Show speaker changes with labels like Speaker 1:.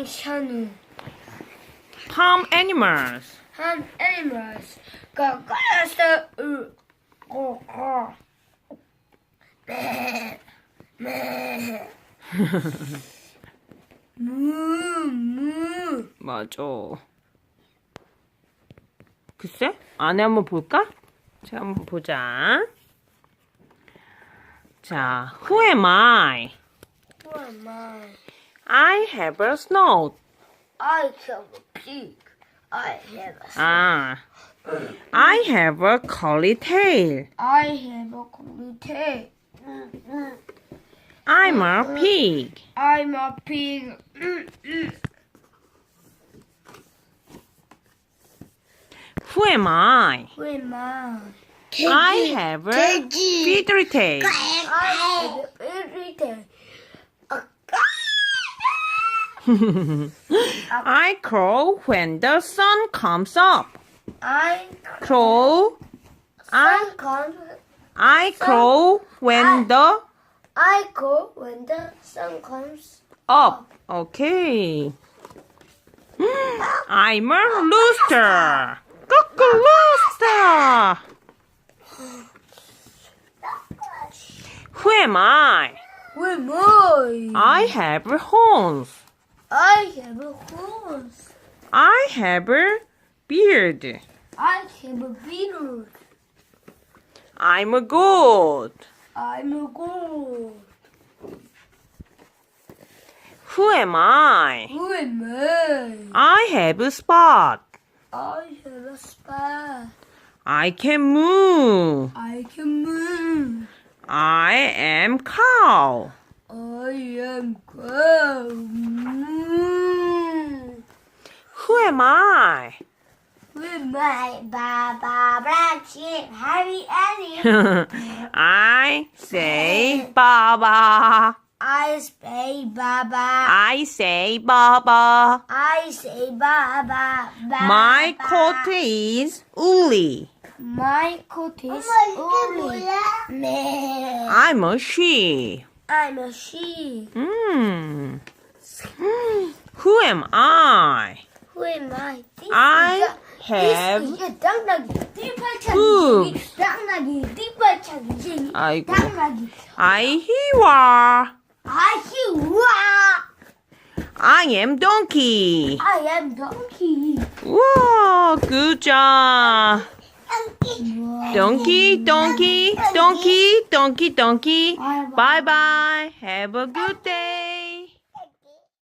Speaker 1: Function.
Speaker 2: Farm animals.
Speaker 1: Farm animals. 무.
Speaker 2: 맞아. 글쎄? 안에 한번 볼까? 제가 한번 보자. 자, who am I?
Speaker 1: Who am I?
Speaker 2: I have a snout.
Speaker 1: I have a pig. I have a
Speaker 2: 아, I have a curly tail.
Speaker 1: I have a curly tail.
Speaker 2: I'm a pig.
Speaker 1: I'm a pig.
Speaker 2: Who am I?
Speaker 1: Who am I?
Speaker 2: I have a feathery tail.
Speaker 1: I have every day.
Speaker 2: I crow when the sun comes up.
Speaker 1: I
Speaker 2: Crow.
Speaker 1: sun comes.
Speaker 2: I crow when the
Speaker 1: I go when the sun comes.
Speaker 2: up. Okay. I'm a rooster. Cuckoo rooster. Who am I?
Speaker 1: Who am I?
Speaker 2: I have horns.
Speaker 1: I have a horse.
Speaker 2: I have a beard.
Speaker 1: I have a beard.
Speaker 2: I'm a goat.
Speaker 1: I'm a goat.
Speaker 2: Who am I?
Speaker 1: Who am I?
Speaker 2: I have a spot.
Speaker 1: I have a spot.
Speaker 2: I can move.
Speaker 1: I can move.
Speaker 2: I am cow.
Speaker 1: I am cow.
Speaker 2: Who am I?
Speaker 1: Who am I? Baba, black sheep, Harry, Annie.
Speaker 2: I say Baba.
Speaker 1: I say Baba.
Speaker 2: I say Baba.
Speaker 1: I say Baba. Baba.
Speaker 2: My coat is woolly.
Speaker 1: My coat is woolly. Meh.
Speaker 2: I'm a sheep.
Speaker 1: I'm a sheep.
Speaker 2: Who am I?
Speaker 1: Who am I?
Speaker 2: I have
Speaker 1: 이게 땅나기
Speaker 2: Who?
Speaker 1: 띠발차기 땅나기 띠발차기
Speaker 2: 아이고.
Speaker 1: 땅나기
Speaker 2: I hear.
Speaker 1: 아히우아
Speaker 2: I am donkey.
Speaker 1: I am donkey.
Speaker 2: Whoa, good job. Donkey, donkey, donkey, donkey, donkey. Bye bye. Have a good day.